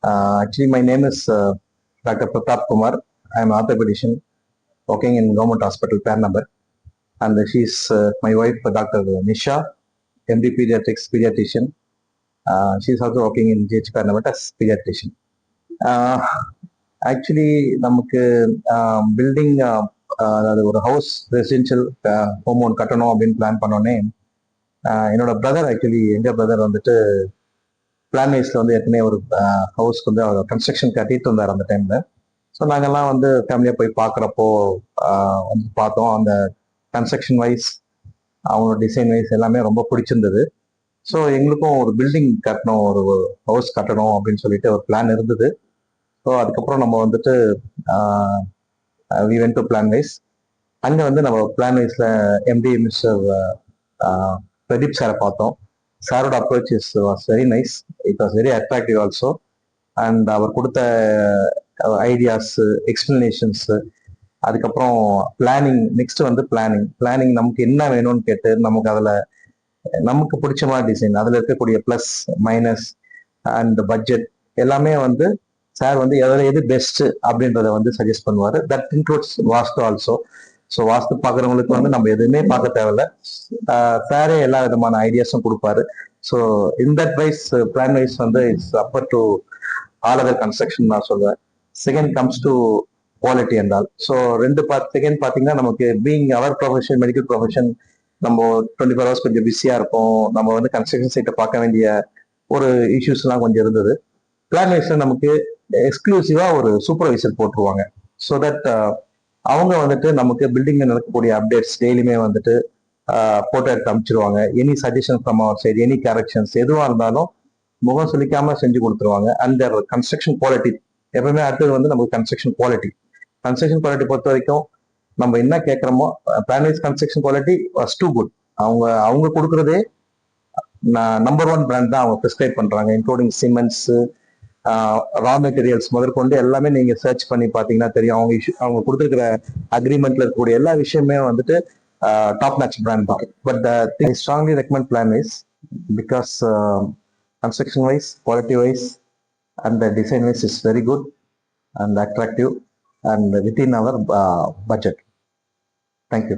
Actually, my name is Dr. Pratap Kumar. I am an orthopedician working in Government Hospital, Pernambar. And she is my wife, Dr. Nisha, MD Pediatrics Pediatrician. She is also working in GH Pernambar as Pediatrician. Actually, நமக்கு building அதாவது ஒரு house residential home ஒன்று கட்டணும் அப்படின்னு plan பண்ணோடனே என்னோட brother actually எங்கள் brother வந்துட்டு பிளான் வைஸ்ல வந்து ஏற்கனவே ஒரு ஹவுஸ்க்கு வந்து அவர் கன்ஸ்ட்ரக்ஷன் கட்டிட்டு இருந்தார் அந்த டைம்ல. ஸோ நாங்கெல்லாம் வந்து ஃபேமிலியாக போய் பார்க்குறப்போ வந்து பார்த்தோம். அந்த கன்ஸ்ட்ரக்ஷன் வைஸ் அவங்களோட டிசைன் வைஸ் எல்லாமே ரொம்ப பிடிச்சிருந்தது. ஸோ எங்களுக்கும் ஒரு பில்டிங் கட்டணும், ஒரு ஹவுஸ் கட்டணும் அப்படின்னு சொல்லிட்டு ஒரு பிளான் இருந்தது. ஸோ அதுக்கப்புறம் நம்ம வந்துட்டு we went to Plan Wise. அங்கே வந்து நம்ம பிளான் வைஸ்ல எம்டி மிஸ்டர் பிரதீப் சாரை பார்த்தோம். சாரோட approach was very nice. It was very attractive also. And அவர் கொடுத்த ஐடியாஸ், எக்ஸ்பிளனேஷன்ஸ், அதுக்கப்புறம் பிளானிங், நெக்ஸ்ட் வந்து பிளானிங் நமக்கு என்ன வேணும்னு கேட்டு நமக்கு அதில் நமக்கு பிடிச்ச மாதிரி டிசைன், அதில் இருக்கக்கூடிய ப்ளஸ் மைனஸ் அண்ட் பட்ஜெட் எல்லாமே வந்து சார் வந்து எது பெஸ்ட் அப்படின்றத வந்து சஜஸ்ட் பண்ணுவார். That includes vastu also. So vastu பார்க்குறவங்களுக்கு வந்து நம்ம எதுவுமே பார்க்க தேவையில்ல, சாரே எல்லா விதமான ஐடியாஸும் கொடுப்பாரு. So in that wise Plan Wise வந்து it's upper to all other construction நான் சொல்லுவேன். செகண்ட் கம்ஸ் டு குவாலிட்டி என்றால். ஸோ செகண்ட் பார்த்தீங்கன்னா நமக்கு being our profession, medical profession, நம்ம 24 hours கொஞ்சம் பிஸியாக இருப்போம். நம்ம வந்து கன்ஸ்ட்ரக்ஷன் சைட்டை பார்க்க வேண்டிய ஒரு இஷ்யூஸ்லாம் கொஞ்சம் இருந்தது. பிளான் வைஸ்ல நமக்கு எக்ஸ்க்ளூசிவா ஒரு சூப்பர்வைசர் போட்டுருவாங்க. ஸோ தட் அவங்க வந்துட்டு நமக்கு பில்டிங்ல நடக்கக்கூடிய அப்டேட்ஸ் டெய்லியுமே வந்துட்டு போட்டோ எடுத்து அனுப்பிச்சிருவாங்க. Any suggestion from our side, any corrections எதுவாக இருந்தாலும் முகம் சொல்லிக்காம செஞ்சு கொடுத்துருவாங்க. அண்ட் கன்ஸ்ட்ரக்ஷன் குவாலிட்டி எப்பவுமே அடுத்தது வந்து நமக்கு கன்ஸ்ட்ரக்ஷன் குவாலிட்டி பொறுத்த வரைக்கும் நம்ம என்ன கேட்குறோமோ, Plan Wise construction quality was too good. அவங்க கொடுக்குறதே நம்பர் 1 பிராண்ட் தான் அவங்க ப்ரிஸ்கிரைப் பண்றாங்க. இன்க்ளூடிங் சிமெண்ட்ஸ், ரா மெட்டீரியல்ஸ் முதற்கொண்டு எல்லாமே நீங்க சர்ச் பண்ணி பார்த்தீங்கன்னா தெரியும். அவங்க கொடுத்துருக்கிற அக்ரிமெண்ட்ல இருக்கக்கூடிய எல்லா விஷயமே வந்துட்டு டாப் நாச் பிராண்ட் தான். But I strongly recommend plan wise because construction wise, quality wise and the design wise is very good and attractive and within our budget. Thank you.